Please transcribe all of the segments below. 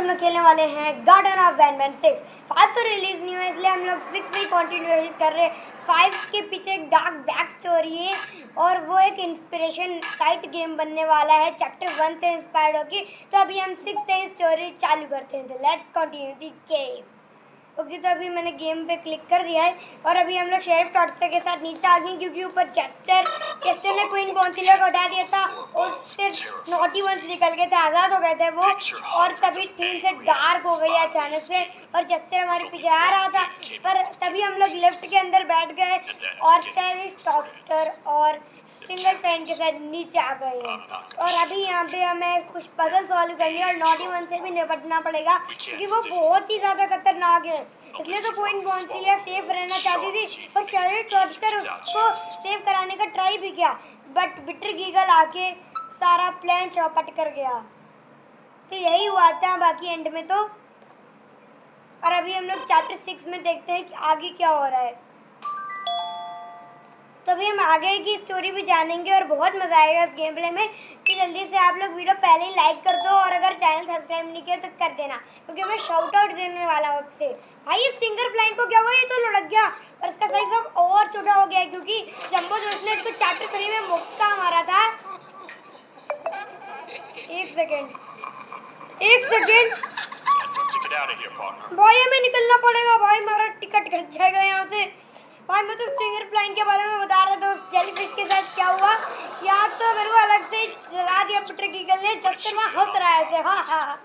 लोग खेलने वाले हैं गार्डन ऑफ वैनमैन 6। 5 तो रिलीज नहीं हुआ इसलिए हम लोग 6 से ही कंटिन्यूएशन कर रहे हैं। 5 के पीछे एक डार्क बैक स्टोरी है और वो एक इंस्पिरेशन साइट गेम बनने वाला है चैप्टर 1 से इंस्पायर्ड होगी। तो अभी हम 6 से स्टोरी चालू करते हैं। तो let's continue the game. Okay, तो अभी मैंने गेम पे क्लिक कर दिया है और अभी हम लोग शेरिफ टॉटस्टर के साथ नीचे आ गए क्योंकि ऊपर चेस्टर ने क्वीन कौंसिलर को उठा दिया था और सिर्फ नॉटी वंस निकल गए थे, आज़ाद हो गए थे वो। और तभी थीम से डार्क हो गई अचानक से और चेस्टर हमारे पीछे आ रहा था, पर तभी हम लोग लिफ्ट के अंदर बैठ गए और शेरिफ टॉटस्टर और स्ट्रिंगर फ्रेंड के साथ नीचे आ गए हैं। और अभी यहाँ पे हमें कुछ पजल सॉल्व करनी है और नॉटी वन से भी निपटना पड़ेगा क्योंकि वो बहुत ही ज़्यादा खतरनाक है। इसलिए तो क्वीन कौंसिलर सेफ रहना चाहती थी और शेरिफ टॉटस्टर उसको सेव कराने का ट्राई भी किया, बट बिटर गीगल आके सारा प्लान चौपट कर गया। तो यही हुआ था बाकी एंड में तो। और अभी हम लोग चैप्टर 6 में देखते हैं कि आगे क्या हो रहा है। तो अभी हम आगे की स्टोरी भी जानेंगे और बहुत मज़ा आएगा इस गेम प्ले में। तो जल्दी से आप लोग वीडियो पहले ही लाइक कर दो और अगर चैनल सब्सक्राइब नहीं किया तो कर देना क्योंकि मैं शाउट आउट देने वाला हूँ आपसे। भाई इस फिंगर फ्लाइंग को क्या हुआ, ये तो लुढ़क गया और इसका साइज अब और छोटा हो गया है क्योंकि जंबो जोश ने इसको चैप्टर 3 में मुक्का मारा था। एक सेकेंड भाई हमें निकलना पड़ेगा भाई, हमारा टिकट कट जाएगा यहाँ से। भाई मैं तो स्ट्रिंगर फ्लाइंग के बारे में बता रहा था, उस जेलीफिश के साथ क्या हुआ या तो मेरे को अलग से जला दिया बिटर गीगल ने। जस्टिन वहाँ हंस रहा है ऐसे, हाँ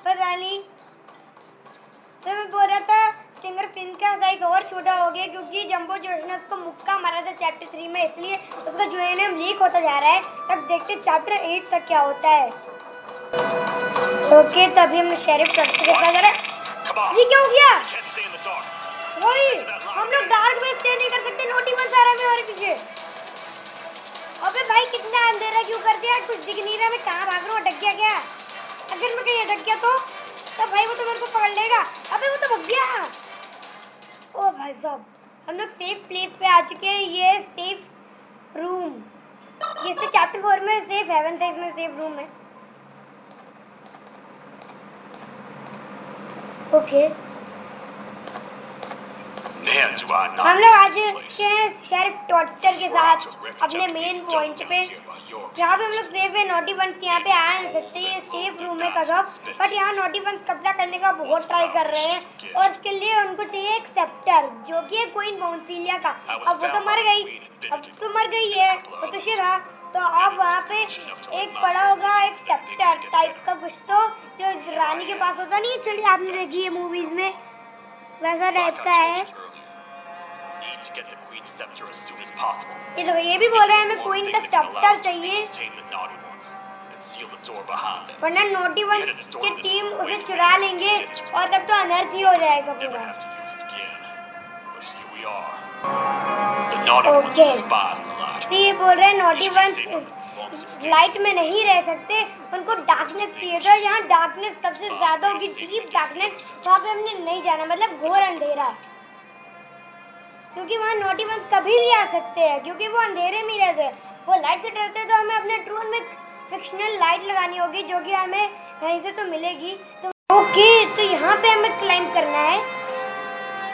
पता नहीं। तो मैं बोल रहा था स्ट्रिंगर फ्लाइंग का साइज और छोटा हो गया क्योंकि जंबो जोश ने उसको मुक्का मारा था चैप्टर 3 में, इसलिए उसका यूरेनियम लीक होता जा रहा है। तब देखते चैप्टर 8 तक क्या होता है। ओके, तभी हमने शेरिफ टॉटस्टर के साथ ये क्या हो गया भाई, हम लोग डार्क में स्टे नहीं कर सकते। नोटी वन सारा में हमारे पीछे। अबे भाई कितना अंधेरा क्यों कर दिया, कुछ दिख नहीं रहा, मैं कहाँ भाग रहा हूँ, अटक गया क्या? अगर मैं कहीं अटक गया तो भाई वो तो मेरे को पकड़ लेगा। अबे वो तो भग गया। ओ भाई साहब, हम लोग सेफ प्लेस पे आ चुके हैं। ये सेफ रूम, ये से चैप्टर 4 में सेफ हेवन था, इसमें सेफ रूम है। ओके, हम लोग आज के शेरिफ टॉटस्टर के साथ अपने मेन पॉइंट पे, यहाँ पे हम लोग सेफ है। नॉटी वंस यहाँ पे आ नहीं सकते, ये सेफ रूम है कसम, बट यहाँ नॉटी वंस कब्जा करने का बहुत ट्राई कर रहे हैं और इसके लिए उनको चाहिए एक सेप्टर जो कि है क्वीन कौंसिलिया का। अब वो तो मर गई है, वो तो शिरा। तो अब वहाँ पे एक पड़ा होगा एक सेप्टर टाइप का कुछ, तो जो रानी के पास होता नहीं है छड़ी, आपने देखी है मूवीज में, वैसा टाइप का है। ये देखो, ये भी बोल रहे हैं हमें क्वीन का सेप्टर चाहिए वरना नोटी वंस की टीम उसे चुरा लेंगे और तब तो अनर्थ ही हो जाएगा पूरा। ओके, तो ये बोल रहे हैं नोटी वंस लाइट में नहीं रह सकते, उनको डार्कनेस चाहिए था। यहाँ डार्कनेस सबसे ज्यादा होगी, डीप डार्कनेस, वहाँ पे हमने नहीं जाना, मतलब घोर अंधेरा, क्योंकि वहाँ नोटी वंस कभी भी आ सकते हैं क्योंकि वो अंधेरे में रहते हैं। वो लाइट से डरते हैं, तो हमें अपने ड्रोन में फिक्शनल लाइट लगानी होगी जो कि हमें कहीं से तो मिलेगी। तो ओके, तो यहाँ पे हमें क्लाइंब करना है।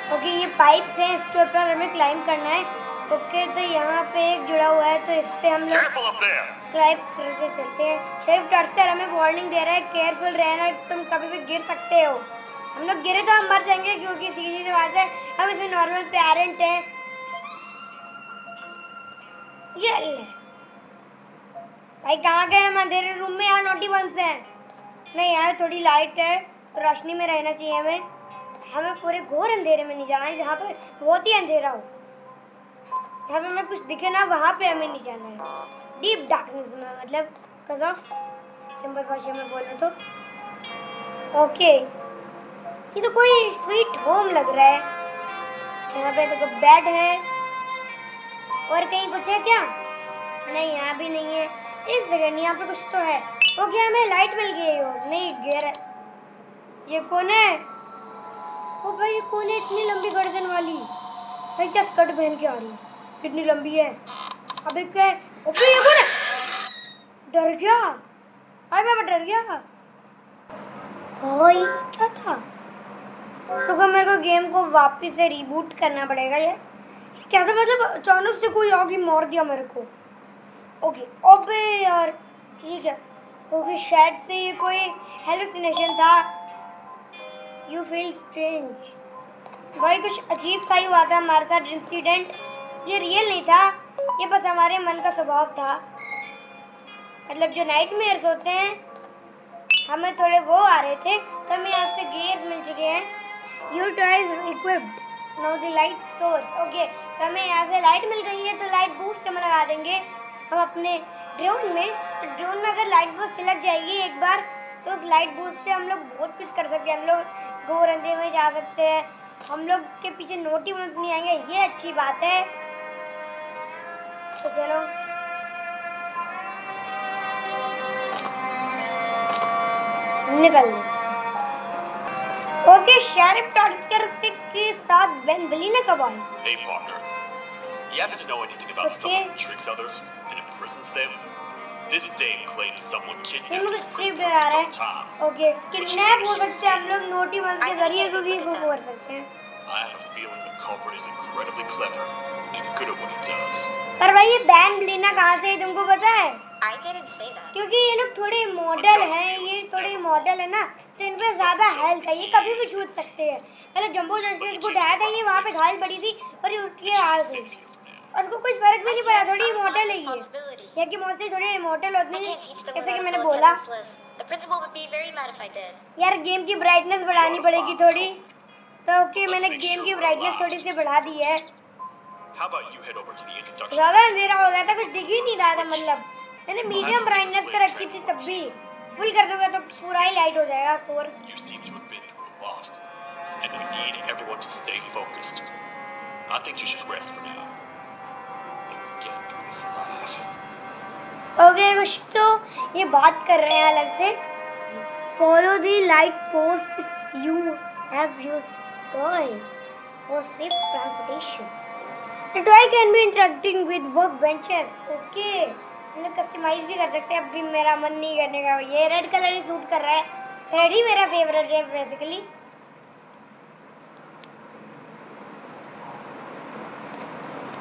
ओके, ये पाइप्स हैं, इसके ऊपर हमें क्लाइंब करना है। ओके, तो यहाँ पे एक जुड़ा हुआ है, तो इस पे हम लोग क्लाइंब करके चलते हैं। शेरिफ टॉटस्टर हमें वार्निंग दे रहा है, केयरफुल रहना, तुम कभी भी गिर सकते हो। हम लोग गिरे तो हम मर जाएंगे क्योंकि सीधी सी बात है, हम इसमें नॉर्मल पेरेंट हैं। ये भाई कहाँ गए हम? अंधेरे रूम में, यहाँ नोटी वंस हैं। नहीं, यहाँ थोड़ी लाइट है तो रोशनी में रहना चाहिए हमें पूरे घोर अंधेरे में नहीं जाना है, जहाँ पे बहुत ही अंधेरा हो, जहाँ पे हमें कुछ दिखे ना, वहाँ पे हमें नहीं जाना है। डीप डार्कनेस में, मतलब कसम सिंपल भाषा में बोलो तो। ओके, ये तो कोई स्वीट होम लग रहा है। यहाँ पे तो बेड है और कहीं कुछ है क्या? नहीं, यहाँ भी नहीं है। एक सेकंड, यहाँ पे कुछ तो है। ओके, हमें लाइट मिल गई हो, नहीं गिर। ये कौन है? ओ भाई, ये कौन है इतनी लंबी गर्दन वाली? भाई क्या स्कर्ट पहन के आ रही है, कितनी लंबी है। अबे क्या है? ओके, ये कौन है? डर गया, अरे मैं डर गया। भाई क्या था? रुको, मेरे को गेम को वापस से रिबूट करना पड़ेगा यार। क्या था? मतलब अचानक से कोई आगे मार दिया मेरे को। ओके, अबे यार ये क्या? ओके, शायद से ये कोई हेलुसिनेशन था। You feel strange. भाई कुछ अजीब सा ही हुआ था हमारे साथ इंसिडेंट। ये रियल नहीं था, ये बस हमारे मन का स्वभाव था। मतलब जो नाइटमेयर्स होते हैं, हमें थोड़े वो आ रहे थे, तो हमें यहाँ से गेयर्स मिल चुके हैं। You toys equipped now the light source. Okay, तो हमें यहाँ से लाइट मिल गई है, तो लाइट बूस्ट हम लगा देंगे हम अपने ड्रोन में। तो ड्रोन में अगर लाइट बूस्ट लग जाएगी एक बार, तो उस लाइट बूस्ट से हम लोग बहुत कुछ कर सकते हैं। हम लोग घोर अंधेरे में जा सकते हैं, हम लोग के पीछे नोटिफिकेशंस नहीं आएंगे, ये अच्छी बात है। तो चलो निकल। ओके, शेरिफ टॉर्चर के साथ बेलिना कब आई? Hey partner, you happen to know anything about someone who tricks others and imprisons them? This dame claims someone ये मुझे kidnapped स्क्रिप्ट her आ for रहा some time. है। ओके, किडनैप हो सकते हैं हम लोग नोटिफिकेशन के जरिए, को भी कर सकते हैं। I have a feeling the culprit is incredibly clever and good at what he does. पर भाई ये बैन बेलिना कहाँ से है तुमको पता है? I didn't say that. क्योंकि ये लोग थोड़े मॉडल हैं, ये थोड़े मॉडल है ना, तो इन पे ज्यादा हेल्थ है, ये कभी भी छूट सकते हैं। पहले जंबो जस्ट ने इसको उठाया था, ये वहाँ पे घायल पड़ी थी और ये उठ के आ गई और उसको कुछ फर्क भी नहीं पड़ा। थोड़ी इमोर्टल है ये कि मौसी थोड़ी इमोर्टल होती है, जैसे कि मैंने बोला। The principal would be very mad if I did. यार गेम की ब्राइटनेस बढ़ानी पड़ेगी थोड़ी, तो ओके मैंने गेम की ब्राइटनेस थोड़ी सी बढ़ा दी है। How about you head over to the introduction? ज़्यादा अंधेरा हो गया था, कुछ दिख ही नहीं रहा था। मतलब मैंने मीडियम ब्राइटनेस पे रखी थी, तब भी फुल कर दोगे तो पूरा ही लाइट हो जाएगा source. You seem to have been through a lot, and we need everyone to stay focused. I think you should rest for now. Get through this alive. Okay, कुछ तो ये बात कर रहे हैं अलग से। Follow the light post you have used toy for safe transportation. The toy can be interacting with workbenches. Okay, हम लोग कस्टमाइज भी कर सकते हैं। अभी मेरा मन नहीं करने का, ये रेड कलर ही सूट कर रहा है। रेड ही मेरा फेवरेट है बेसिकली।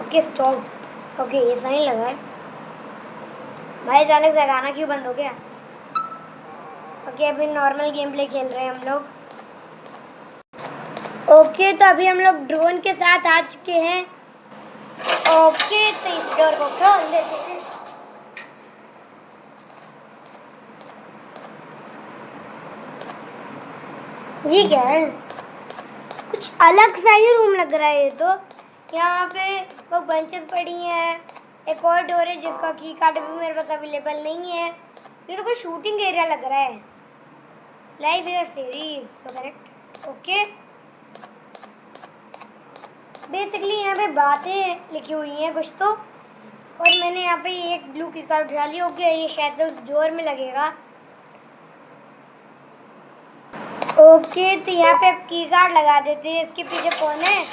Okay stop. ओके ये सही लगा है भाई। अचानक से गाना क्यों बंद हो गया? ओके अभी नॉर्मल गेम प्ले खेल रहे हैं हम लोग। ओके तो अभी हम लोग ड्रोन के साथ आ चुके हैं। ओके तो इस डोर को खोल देते हैं। ये क्या है? कुछ अलग सा ही रूम लग रहा है ये तो। यहाँ पे वो बेंचेस पड़ी हैं, एक और डोर है जिसका की कार्ड भी मेरे पास अवेलेबल नहीं है। ये तो कोई शूटिंग एरिया लग रहा है। Life is a series, so correct. Okay basically यहाँ पे बातें लिखी हुई हैं कुछ तो, और मैंने यहाँ पे एक ब्लू की कार्ड उठा ली। ओके ये शायद से उस डोर में लगेगा। ओके तो यहाँ पे की कार्ड लगा देते हैं। इसके पीछे कौन है?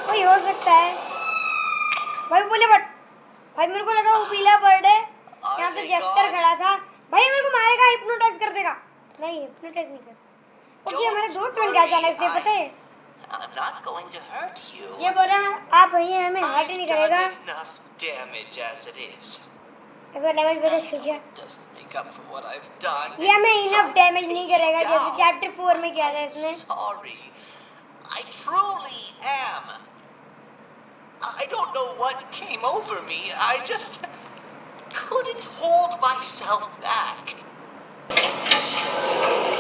कोई हो सकता है भाई। बोले बट भाई मेरे को लगा वो पीला बर्ड है। यहाँ पे जेस्टर खड़ा था। भाई मेरे को मारेगा, हिप्नोटाइज कर देगा। नहीं हिप्नोटाइज नहीं कर। ओके हमारे दोस्त बन गया अचानक से, पता है? I'm not going to hurt you. ये बोल रहा है आप भैया हमें हर्ट नहीं करेगा। Enough damage as it is. ऐसा लेवल पे तो क्या? Doesn't make up for what I've done. ये हमें इनफ डैमेज नहीं करेगा जैसे चैप्टर 4 में किया था इसने। Sorry. I truly am. I don't know what came over me. I just couldn't hold myself back.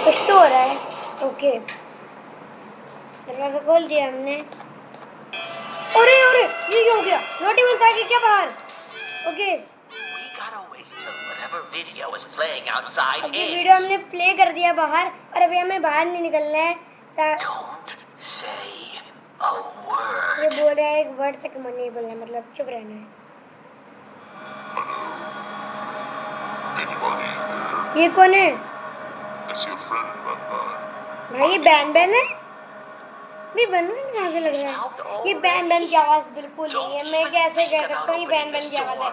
कुछ तो हो रहा है। ओके दरवाजा खोल दिया हमने। अरे अरे ये क्या हो गया? नोटिफिकेशन आ गई क्या बाहर? Okay We gotta wait till whatever video is playing outside अभी ends. वीडियो हमने प्ले कर दिया बाहर, और अभी हमें बाहर नहीं निकलना है। Don't say a word. ये बोल रहा है एक वर्ड तक मन नहीं बोलना, मतलब चुप रहना है। Anybody there? ये कौन है? It's your friend, Batman. भाई ये बैन बैन है? भी बनवन कहाँ से लग रहा है? ये बैन बैन की आवाज़ बिल्कुल नहीं है। मैं कैसे कह सकता हूँ ये बैन बैन की आवाज़ है?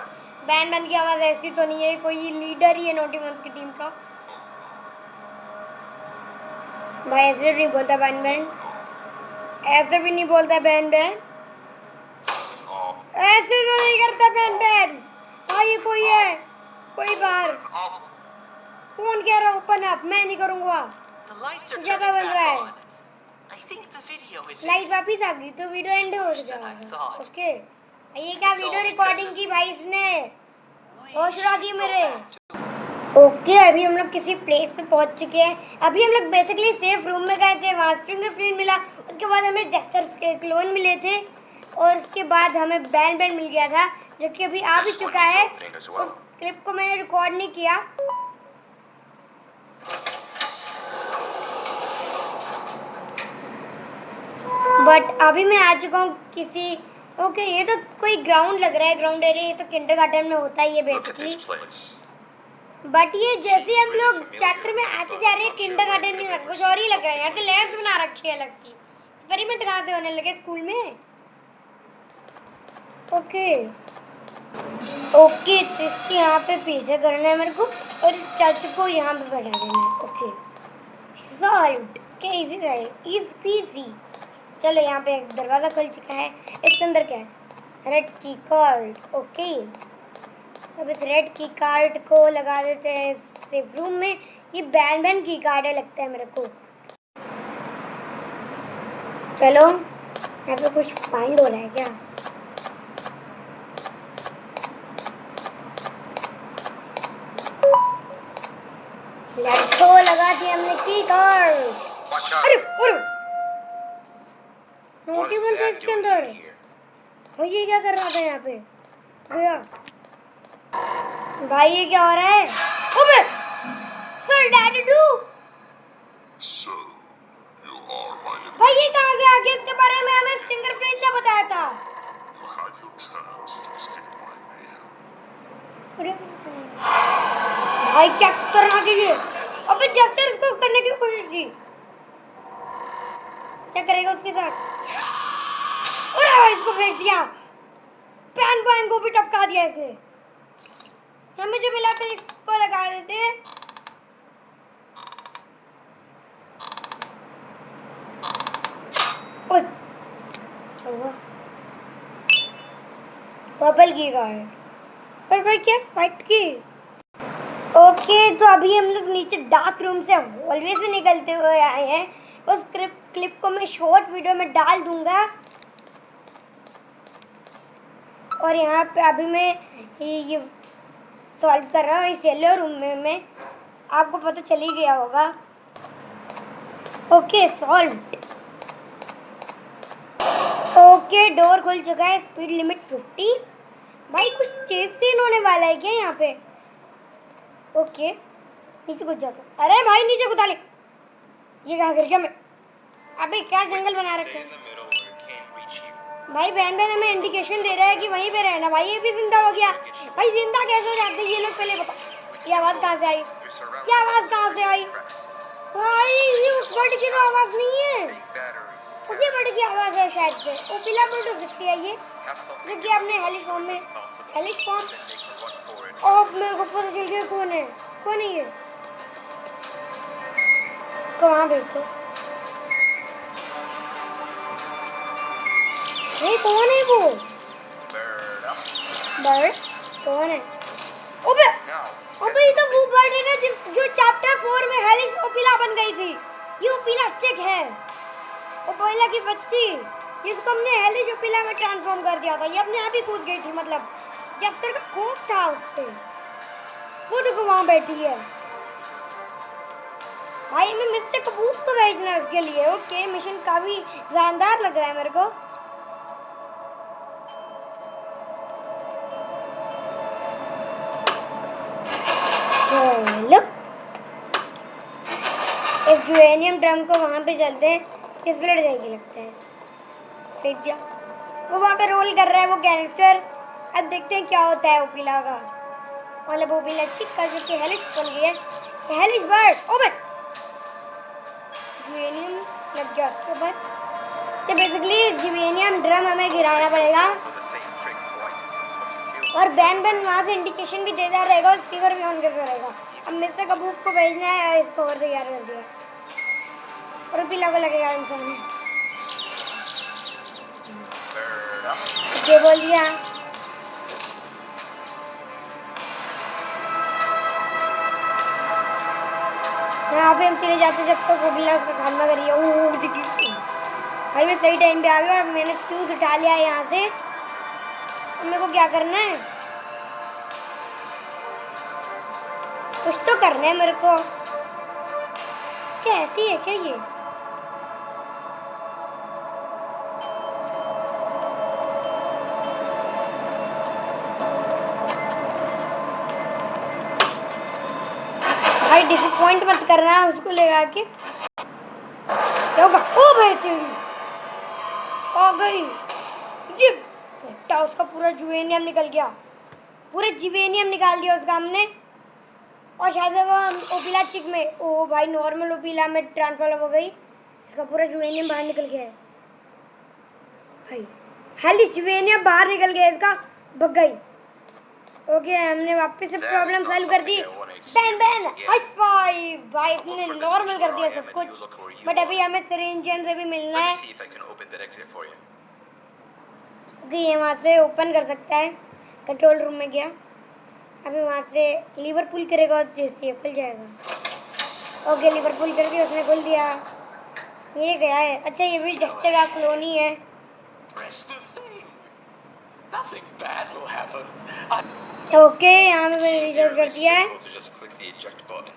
बैन बैन की आवाज़ ऐसी तो नहीं है, कोई लीडर ही है नोटिफिकेशन की टीम का। भाई ऐसे नहीं बोलता बैन बैन, ऐसे भी नहीं बोलता बैन बैन, ऐसे तो नहीं करता बैन बैन। भाई ये कोई है, कोई बाहर, कौन कह रहा ओपन अप? मैं नहीं करूँगा। The lights are जगह turning बन रहा back है, on. I think the video is light वापिस आ गई तो वीडियो एंड हो जाएगा। ओके, ये क्या वीडियो रिकॉर्डिंग की भाई इसने, होश उड़ा दी मेरे। ओके अभी हम लोग किसी प्लेस पे पहुंच चुके हैं। अभी हम लोग बेसिकली सेफ रूम में गए थे, वहाँ फिंगरप्रिंट मिला, उसके बाद हमें जेस्टर्स के क्लोन मिले थे और उसके बाद हमें बैन बैन मिल गया था जो कि अभी आ भी चुका है। उस क्लिप को मैंने रिकॉर्ड नहीं किया। बट अभी मैं आ चुका हूँ किसी, ओके ये तो कोई ग्राउंड लग रहा है, ग्राउंड एरिया। ये तो किंडरगार्टन में होता ही है Look at basically. this place. But ये जैसे हम लोग चैप्टर में आते जा रहे हैं किंडरगार्टन नहीं लग रहा, कुछ और ही लग रहा है। यहाँ तो लैब्स बना रखी है अलग सी। एक्सपेरिमेंट कहाँ से होने लगे स्कूल में? ओके ओके तो इसके यहाँ पे पीछे करना है मेरे को और इस चर्च को यहाँ पे बैठा देना है। ओके सॉल्व, क्या इजी है, इज पीसी। चलो यहाँ पे एक दरवाज़ा खुल चुका है, इसके अंदर क्या है? रेड की कार्ड। ओके अब इस रेड की कार्ड को लगा देते हैं सेफ रूम में। ये बैन बैन की कार्ड है लगता है मेरे को। चलो यहाँ पे कुछ फाइंड हो रहा है क्या? लेट्स गो, लगा दी हमने की कार्ड। Watch out. अरे अरे What नोटी is बन था that इसके doing अंदर। in here? भाई ये क्या कर रहा था यहाँ पे? गया भाई, ये क्या हो रहा है? ओबे सर डैडी डू So, you are my little. भाई ये कहाँ से आ गया? इसके बारे में हमें स्टिंगर फ्रेंड ने बताया था। You had your chance to escape my mayhem. अरे भाई क्या खतरनाक है ये। अबे जस्टर इसको करने की कोशिश की, क्या करेगा उसके साथ? अरे इसको फेंक दिया, पैन पैन को भी टपका दिया इसने। हमें जो मिला था इसको लगा देते। ओए क्या हुआ? बबल की गार्ड पर भाई क्या फाइट की। ओके तो अभी हम लोग नीचे डार्क रूम से हॉलवे से निकलते हुए आए हैं। उस क्लिप को मैं शॉर्ट वीडियो में डाल दूंगा। और यहाँ पे अभी मैं ये सॉल्व कर रहा हूँ इस येलो रूम में आपको पता चल ही गया होगा। Okay solve. ओके डोर खुल चुका है, स्पीड लिमिट 50। भाई कुछ चेज सीन होने वाला है क्या यहाँ पे? ओके नीचे कूद जाता। अरे भाई नीचे कूदा ले, ये क्या कर गया मैं? अबे क्या जंगल बना रखा Stay है? in the middle where it can't reach you. भाई बैन बैन हमें इंडिकेशन दे रहा है कि वहीं पे रहना। भाई ये भी जिंदा हो गया। भाई जिंदा कैसे हो जाते हैं ये लोग? पहले बताओ ये आवाज़ कहाँ से आई? You're surrounded क्या by आवाज़ कहाँ से आई? भाई ये उस बर्ड की तो आवाज़ नहीं है, big batteries. उसी बर्ड की आवाज़ है शायद से। वो पीला बर्ड हो सकती है ये, Have something जो to कि अपने हेलिस फॉर्म में, possible. हेलिस form. Then make a run for it. और मेरे को पता चल गया कौन है, कौन है ये? को वहाँ भेज दो। नहीं कौन है वो? Bird up. बर्ड कौन है? ओबे Now, अबे ये तो वो बर्ड है ना जो चैप्टर 4 में हेलिस ओपिला बन गई थी। ये ओपिला चिक है, ओपिला की बच्ची, जिसको हमने हेलिस ओपिला में ट्रांसफॉर्म कर दिया था। ये अपने आप ही कूद गई थी, मतलब जस्टर का खौफ था उस पे। वो देखो वहाँ बैठी है। भाई मैं मिस्टर कपूर को भेजना है इसके लिए। ओके मिशन काफी शानदार लग रहा है मेरे को। चलो इस यूरेनियम ड्रम को वहाँ पे चलते हैं, किस पे लड़ जाएगी लगता है। फेंक दिया, वो वहाँ पे रोल कर रहा है वो कैनिस्टर। अब देखते हैं क्या होता है ओपिला का। मतलब ओपिला चिक कर चुके हेलिस बन गई है, हेलिस बर्ड। ओबे यूरेनियम लग गया उसके ऊपर। तो बेसिकली यूरेनियम ड्रम हमें गिराना पड़ेगा for the same trick twice. But you seal और बैन बैन वहाँ से इंडिकेशन भी देता रहेगा और स्पीकर भी ऑन करता रहेगा। अब मिस्टर कपूर को भेजना है और इसको और तैयार कर दिया। और पीला को लगेगा इंसान है। Bird up. ये बोल दिया। यहाँ पे हम चले जाते जब तक वो बिल्ला उसका खाना करिए। ओह देखिए भाई मैं सही टाइम पे आ गया और मैंने फ्यूज उठा लिया यहाँ से। अब मेरे को क्या करना है? कुछ तो करना है मेरे को। क्या ऐसी है क्या ये? भाई डिसअपॉइंट मत करना उसको लगा के। क्या होगा? ओ भाई तेरी आ गई ये बेटा। उसका पूरा जुवेनियम निकल गया। पूरे जुवेनियम निकाल दिया उसका हमने। और शायद वो ओपिला चिक में, ओ भाई नॉर्मल ओपिला में ट्रांसफर हो गई। इसका पूरा जुवेनियम बाहर निकल गया है भाई। खाली जुवेनियम बाहर निकल गया इसका। भग गई। ओके हमने वापस से प्रॉब्लम सॉल्व कर दी। बैन बैन हाई फाइव भाई इसने नॉर्मल कर दिया सब कुछ। बट अभी हमें सिरिंजन से भी मिलना Let है। me see if I can open that exit for you. Okay ये वहाँ से ओपन कर सकता है। कंट्रोल रूम में गया। अभी वहाँ से लीवर पुल करेगा और जैसे खुल जाएगा। ओके लीवर पुल कर दिया उसने, खुल दिया। ये गया है। अच्छा ये भी जस्टर का कॉलोनी है। Press the thing. Nothing bad will happen. Okay यहाँ पे मैंने रिचार्ज कर दिया है। So just click the eject button.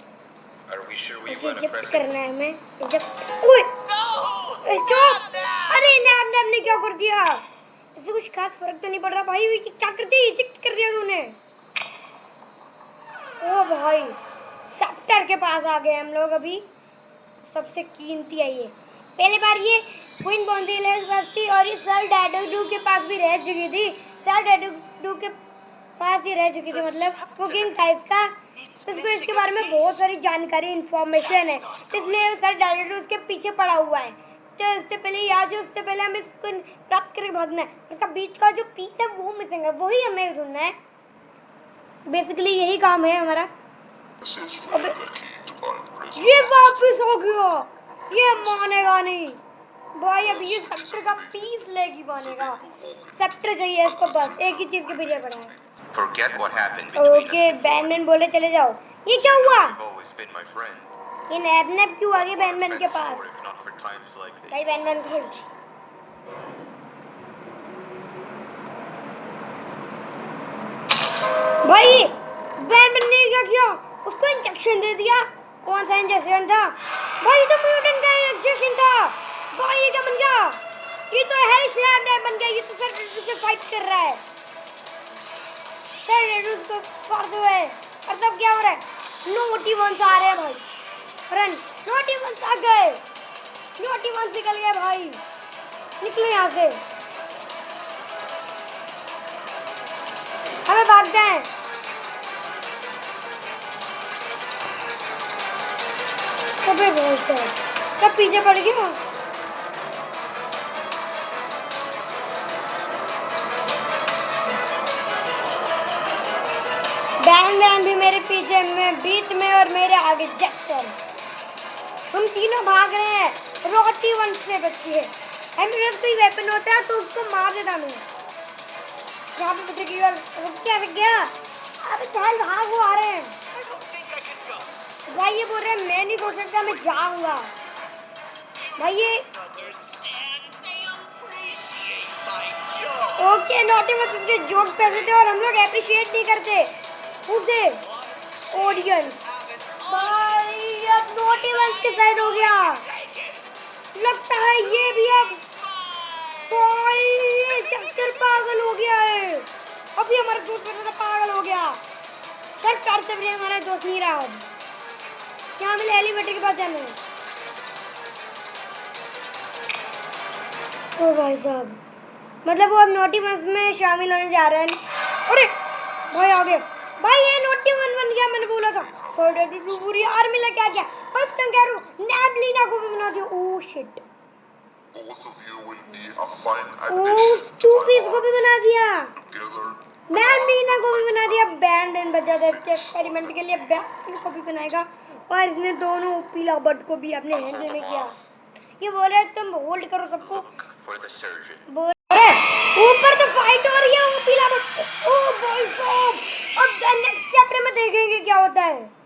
Are we sure we okay want to eject press it? करना है हमें। इजेक्ट ओए स्टॉप। अरे नैब नैब ने क्या कर दिया? इससे कुछ खास फर्क तो नहीं पड़ रहा भाई। ये क्या कर दिया? इजेक्ट कर दिया तूने। ओ भाई सेक्टर के पास आ गए हम लोग। अभी सबसे कीमती है ये। पहली बार ये क्वीन बॉन्जीलेस पास थी और ये सर डैडू के पास भी रह चुकी थी। सर डैडू के पास ही रह चुकी थी, मतलब कुकिंग था इसका। तो इसको इसके बारे में बहुत सारी जानकारी इन्फॉर्मेशन है, इसलिए सर डैडू उसके पीछे पड़ा हुआ है। तो इससे पहले या जो उससे पहले हमें इसको प्राप्त करके भागना है। उसका बीच का जो पीस है वो मिसिंग है, वही हमें ढूंढना है। बेसिकली यही काम है हमारा। अबे ये वापस हो गया। ये मानेगा नहीं भाई। अब ये सेक्टर का पीस लेगी मानेगा। सेक्टर चाहिए इसको, बस एक ही चीज के पीछे पड़ा है। Forget what happened between us okay before. बैनमैन बोले चले जाओ। ये क्या हुआ? You've always been my friend. ये नैब नैब क्यों आ गई बैनमैन के पास? Or if not for times like this. भाई बैनमैन को भाई बैनमैन ने क्या किया? उसको इंजेक्शन दे दिया। कौन सा इंजेक्शन था भाई? तो म्यूटेंट का इंजेक्शन था भाई। ये क्या बन गया? ये तो हैरिस नैब बन गया। ये तो सर से फाइट कर रहा है। सर उसको फाड़ दो है। और तब क्या हो रहा है? नोटी वंस आ रहे हैं भाई। रन नोटी वंस आ गए। नोटी वंस निकल गए भाई। निकलो यहाँ से। हमें भागते हैं। अबे बहुत सर कब पीछे पड़ गया? बैन भी मेरे पीछे में, बीच में और मेरे आगे जैक्टर। हम तीनों भाग रहे हैं। रोटी वन से बच गई है। एम्बुलेंस कोई वेपन होता है तो उसको मार देता मैं। यहाँ पे पता की रुक गया। अबे चल भाग, वो आ रहे हैं। I don't think I can go. भाई ये बोल रहे हैं मैं नहीं सोच सकता, मैं जाऊंगा। भाई ये Understand? They appreciate my joke. Okay naughty बस इसके जोक्स करते थे और हम लोग अप्रिशिएट नहीं करते उसे ऑडियंस। भाई अब नोटी बस के साइड हो गया Take it. लगता है। ये भी अब भाई ये चक्कर पागल हो गया है। अभी हमारा दोस्त बना था पागल हो गया। सर कार से भी हमारा दोस्त नहीं रहा। अब क्या हमें एलिवेटर के पास जाना है? ओ भाई साहब, मतलब वो अब नोटी वंस में शामिल होने जा रहे हैं। अरे भाई आ गए भाई। ये नोटी वन बन गया। मैंने बोला था पूरी आर्मी लेके आ गया। बस कंगारू नैबलिना को भी बना दिया। Oh shit. Both of you will be a fine oh addition to to my peace को भी army. बना दिया। Together, नैबलिना को भी बना दिया। बैंड बचा था इसके एक्सपेरिमेंट के लिए। बैंड को भी बनाएगा। और इसने दोनों पीला बट को भी अपने हैंडल में किया। ये बोल रहे तुम होल्ड करो सबको। Look for the surgeon. बोल रहे ऊपर तो फाइट हो रही है, वो पीला बट ओ भाई साहब, अब नेक्स्ट चैप्टर में देखेंगे क्या होता है।